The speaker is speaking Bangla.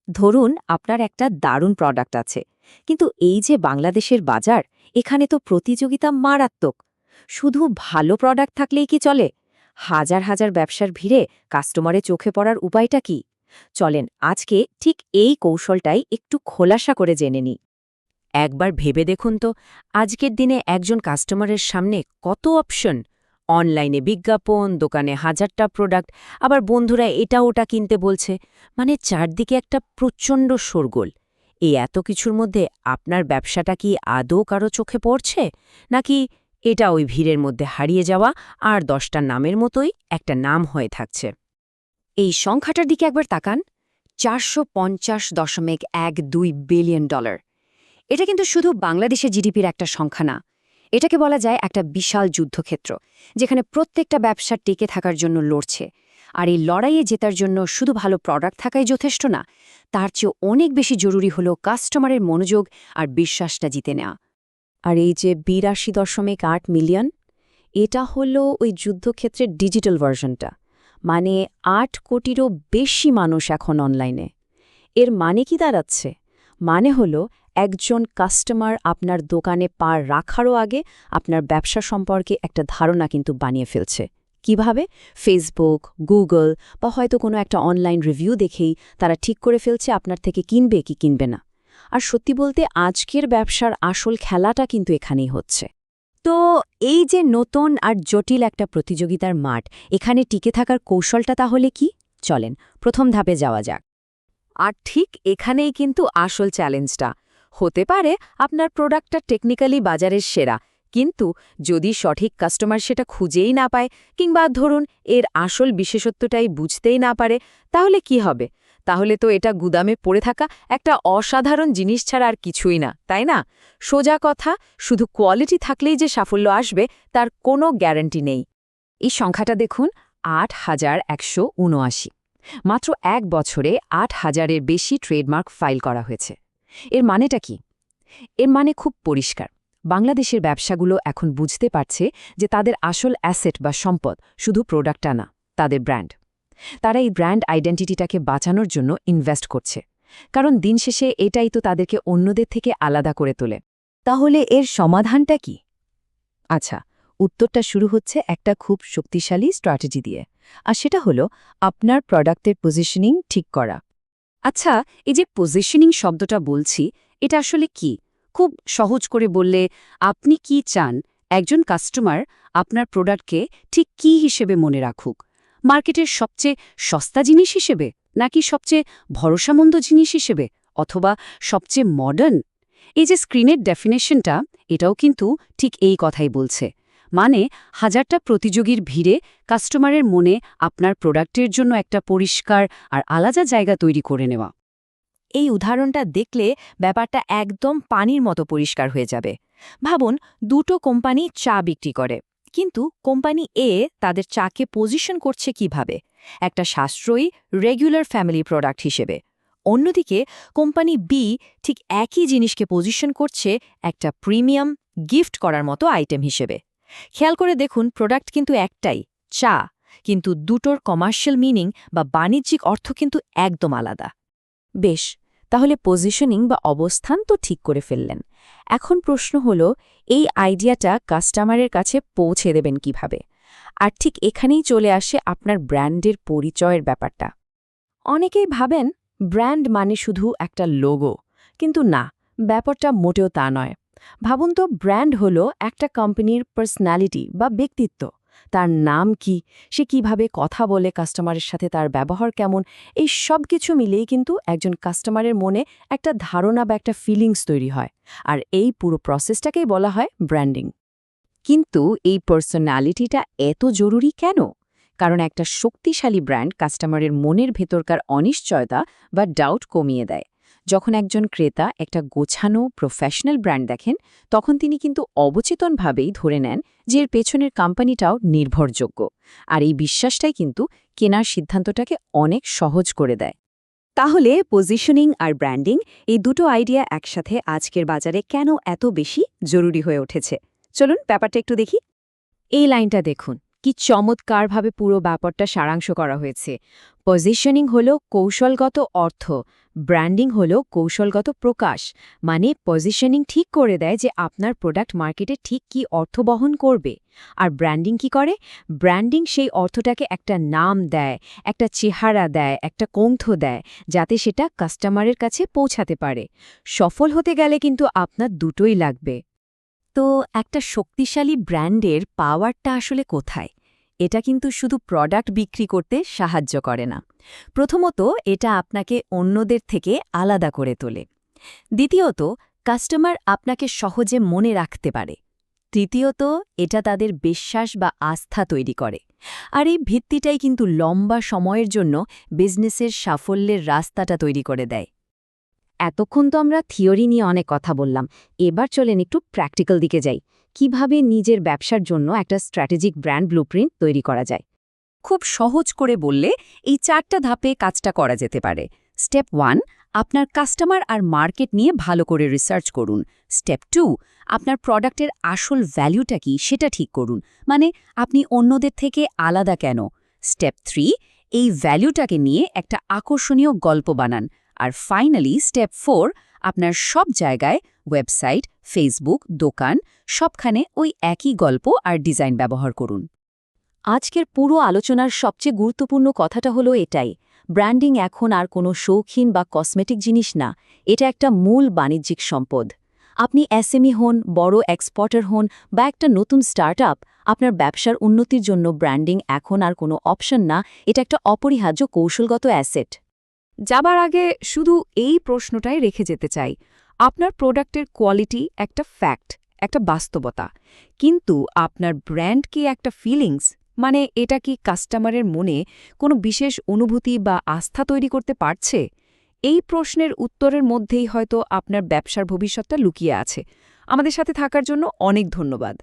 ধরুন আপনার একটা দারুণ প্রোডাক্ট আছে, কিন্তু এই যে বাংলাদেশের বাজার, এখানে তো প্রতিযোগিতা মারাত্মক। শুধু ভালো প্রোডাক্ট থাকলেই কি চলে? হাজার হাজার ব্যবসার ভিড়ে কাস্টমারের চোখে পড়ার উপায়টা কি? চলেন আজকে ঠিক এই কৌশলটাই একটু খোলাসা করে জেনে নিই। একবার ভেবে দেখুন তো, আজকের দিনে একজন কাস্টমারের সামনে কত অপশন। অনলাইনে বিজ্ঞাপন, দোকানে হাজারটা প্রোডাক্ট, আবার বন্ধুরা এটা ওটা কিনতে বলছে। মানে চারদিকে একটা প্রচণ্ড শোরগোল। এই এত কিছুর মধ্যে আপনার ব্যবসাটা কি আদৌ কারো চোখে পড়ছে, নাকি এটা ওই ভিড়ের মধ্যে হারিয়ে যাওয়া আর 10টা নামের মতোই একটা নাম হয়ে থাকছে? এই সংখ্যাটার দিকে একবার তাকান। 450.12 বিলিয়ন ডলার। এটা কিন্তু শুধু বাংলাদেশের জিডিপির একটা সংখ্যা না। এটাকে বলা যায় একটা বিশাল যুদ্ধক্ষেত্র, যেখানে প্রত্যেকটা ব্যবসা টিকে থাকার জন্য লড়ছে। আর এই লড়াইয়ে জেতার জন্য শুধু ভালো প্রোডাক্ট থাকাই যথেষ্ট না, তার চেয়ে অনেক বেশি জরুরি হলো কাস্টমারের মনোযোগ আর বিশ্বাসটা জিতে নেওয়া। আর এই যে 82.8 মিলিয়ন, এটা হলো ওই যুদ্ধক্ষেত্রের ডিজিটাল ভার্সনটা। মানে 8 কোটিরও বেশি মানুষ এখন অনলাইনে। এর মানে কি দাঁড়াচ্ছে? মানে হলো একজন কাস্টমার আপনার দোকানে পা রাখারও আগে আপনার ব্যবসা সম্পর্কে একটা ধারণা কিন্তু বানিয়ে ফেলছে। কিভাবে? ফেসবুক, গুগল বা হয়তো কোনো একটা অনলাইন রিভিউ দেখেই তারা ঠিক করে ফেলছে আপনার থেকে কিনবে কি কিনবে না। আর সত্যি বলতে আজকের ব্যবসার আসল খেলাটা কিন্তু এখানেই হচ্ছে। তো এই যে নতুন আর জটিল একটা প্রতিযোগিতার মাঠ, এখানে টিকে থাকার কৌশলটা তাহলে কি? চলেন প্রথম ধাপে যাওয়া যাক। আর ঠিক এখানেই কিন্তু আসল চ্যালেঞ্জটা। হতে পারে আপনার প্রোডাক্টটা টেকনিক্যালি বাজারের সেরা, কিন্তু যদি সঠিক কাস্টমার সেটা খুঁজেই না পায়, কিংবা ধরুন এর আসল বিশেষত্বটাই বুঝতেই না পারে, তাহলে কি হবে? তাহলে তো এটা গুদামে পড়ে থাকা একটা অসাধারণ জিনিস ছাড়া আর কিছুই না, তাই না? সোজা কথা, শুধু কোয়ালিটি থাকলেই যে সাফল্য আসবে তার কোনো গ্যারান্টি নেই। এই সংখ্যাটা দেখুন, 8,179। মাত্র 1 বছরে 8,000-এর বেশি ট্রেডমার্ক ফাইল করা হয়েছে। এর মানেটা কি? এর মানে খুব পরিষ্কার। বাংলাদেশের ব্যবসাগুলো এখন বুঝতে পারছে যে তাদের আসল অ্যাসেট বা সম্পদ শুধু প্রোডাক্টটা না, তাদের ব্র্যান্ড। তারা এই ব্র্যান্ড আইডেন্টিটিটাকে বাঁচানোর জন্য ইনভেস্ট করছে, কারণ দিন শেষে এটাই তো তাদেরকে অন্যদের থেকে আলাদা করে তোলে। তাহলে এর সমাধানটা কি? আচ্ছা, উত্তরটা শুরু হচ্ছে একটা খুব শক্তিশালী স্ট্র্যাটেজি দিয়ে। আর সেটা হলো আপনার প্রোডাক্টের পজিশনিং ঠিক করা। আচ্ছা, এই যে পজিশনিং শব্দটা বলছি, এটা আসলে কি? খুব সহজ করে বললে, আপনি কি চান একজন কাস্টমার আপনার প্রোডাক্টকে ঠিক কী হিসেবে মনে রাখুক? মার্কেটের সবচেয়ে সস্তা জিনিস হিসেবে, নাকি সবচেয়ে ভরসামন্দ জিনিস হিসেবে, অথবা সবচেয়ে মডার্ন? এই যে স্ক্রিনের ডেফিনেশনটা, এটাও কিন্তু ঠিক এই কথাই বলছে। মানে হাজারটা প্রতিযোগীর ভিড়ে কাস্টমারের মনে আপনার প্রোডাক্টের জন্য একটা পরিষ্কার আর আলাদা জায়গা তৈরি করে নেওয়া। এই উদাহরণটা দেখলে ব্যাপারটা একদম পানির মতো পরিষ্কার হয়ে যাবে। ভাবুন, দুটো কোম্পানি চা বিক্রি করে, কিন্তু কোম্পানি এ তাদের চাকে পজিশন করছে কিভাবে? একটা সাশ্রয়ী রেগুলার ফ্যামিলি প্রোডাক্ট হিসেবে। অন্যদিকে কোম্পানি বি ঠিক একই জিনিসকে পজিশন করছে একটা প্রিমিয়াম গিফট করার মতো আইটেম হিসেবে। খেয়াল করে দেখুন, প্রোডাক্ট কিন্তু একটাই, চা, কিন্তু দুটোর কমার্শিয়াল মিনিং বা বাণিজ্যিক অর্থ কিন্তু একদম আলাদা। বেশ, তাহলে পজিশনিং বা অবস্থান তো ঠিক করে ফেললেন। এখন প্রশ্ন হলো, এই আইডিয়াটা কাস্টমারের কাছে পৌঁছে দেবেন কিভাবে? আর ঠিক এখানেই চলে আসে আপনার ব্র্যান্ডের পরিচয়ের ব্যাপারটা। অনেকেই ভাবেন ব্র্যান্ড মানে শুধু একটা লোগো, কিন্তু না, ব্যাপারটা মোটেও তা নয়। ভাবুন তো, ব্র্যান্ড হলো একটা কোম্পানির পার্সোনালিটি বা ব্যক্তিত্ব। তার নাম কি, সে কিভাবে কথা বলে, কাস্টমারের সাথে তার ব্যবহার কেমন, এই সব কিছু মিলেই কিন্তু একজন কাস্টমারের মনে একটা ধারণা বা একটা ফিলিংস তৈরি হয়। আর এই পুরো প্রসেসটাকেই বলা হয় ব্র্যান্ডিং। কিন্তু এই পার্সোনালিটিটা এত জরুরি কেন? কারণ একটা শক্তিশালী ব্র্যান্ড কাস্টমারের মনের ভেতরকার অনিশ্চয়তা বা ডাউট কমিয়ে দেয়। যখন একজন ক্রেতা একটা গোছানো প্রফেশনাল ব্র্যান্ড দেখেন, তখন তিনি কিন্তু অবচেতনভাবেই ধরে নেন যে এর পেছনের কোম্পানিটাও নির্ভরযোগ্য। আর এই বিশ্বাসটাই কিন্তু কেনার সিদ্ধান্তটাকে অনেক সহজ করে দেয়। তাহলে পজিশনিং আর ব্র্যান্ডিং, এই দুটো আইডিয়া একসাথে আজকের বাজারে কেন এত বেশি জরুরি হয়ে উঠেছে? চলুন ব্যাপারটা একটু দেখি। এই লাইনটা দেখুন, কি চমৎকারভাবে পুরো ব্যাপারটা সারাংশ করা হয়েছে। পজিশনিং হল কৌশলগত অর্থ, ব্র্যান্ডিং হলো কৌশলগত প্রকাশ, মানে পজিশনিং ঠিক করে দেয় যে আপনার প্রোডাক্ট মার্কেটে ঠিক কী অর্থ বহন করবে। আর ব্র্যান্ডিং কি করে? ব্র্যান্ডিং সেই অর্থটাকে একটা নাম দেয়, একটা চেহারা দেয়, একটা কণ্ঠ দেয়, যাতে সেটা কাস্টমারের কাছে পৌঁছাতে পারে। সফল হতে গেলে কিন্তু আপনার দুটোই লাগবে। তো একটা শক্তিশালী ব্র্যান্ডের পাওয়ারটা আসলে কোথায়? এটা কিন্তু শুধু প্রোডাক্ট বিক্রি করতে সাহায্য করে না। প্রথমত, এটা আপনাকে অন্যদের থেকে আলাদা করে তোলে। দ্বিতীয়ত, কাস্টমার আপনাকে সহজে মনে রাখতে পারে। তৃতীয়ত, এটা তাদের বিশ্বাস বা আস্থা তৈরি করে। আর এই ভিত্তিটাই কিন্তু লম্বা সময়ের জন্য বিজনেসের সাফল্যের রাস্তাটা তৈরি করে দেয়। এতক্ষণ তো আমরা থিওরি নিয়ে অনেক কথা বললাম, এবার চলেন একটু প্র্যাকটিক্যাল দিকে যাই। কিভাবে নিজের ব্যবসার জন্য একটা স্ট্র্যাটেজিক ব্র্যান্ড ব্লুপ্রিন্ট তৈরি করা যায়? খুব সহজ করে বললে এই 4টা ধাপে কাজটা করা যেতে পারে। স্টেপ 1, আপনার কাস্টমার আর মার্কেট নিয়ে ভালো করে রিসার্চ করুন। স্টেপ 2, আপনার প্রোডাক্টের আসল ভ্যালুটা কি সেটা ঠিক করুন, মানে আপনি অন্যদের থেকে আলাদা কেন। স্টেপ 3, এই ভ্যালুটাকে নিয়ে একটা আকর্ষণীয় গল্প বানান। আর ফাইনালি স্টেপ 4, আপনার সব জায়গায় ওয়েবসাইট, ফেসবুক, দোকান সবখানে ওই একই গল্প আর ডিজাইন ব্যবহার করুন। আজকের পুরো আলোচনার সবচেয়ে গুরুত্বপূর্ণ কথাটা হলো এটাই, ব্র্যান্ডিং এখন আর কোনো শৌখিন বা কসমেটিক জিনিস না, এটা একটা মূল বাণিজ্যিক সম্পদ। আপনি এসএমই হন, বড় এক্সপোর্টার হন বা একটা নতুন স্টার্টআপ, আপনার ব্যবসার উন্নতির জন্য ব্র্যান্ডিং এখন আর কোনো অপশন না, এটা একটা অপরিহার্য কৌশলগত অ্যাসেট। যাবার আগে শুধু এই প্রশ্নটাই রেখে যেতে চাই, আপনার প্রোডাক্টের কোয়ালিটি একটা ফ্যাক্ট, একটা বাস্তবতা, কিন্তু আপনার ব্র্যান্ড কি একটা ফিলিংস, মানে এটা কি কাস্টমারের মনে কোনো বিশেষ অনুভূতি বা আস্থা তৈরি করতে পারছে? এই প্রশ্নের উত্তরের মধ্যেই হয়তো আপনার ব্যবসার ভবিষ্যৎটা লুকিয়ে আছে। আমাদের সাথে থাকার জন্য অনেক ধন্যবাদ।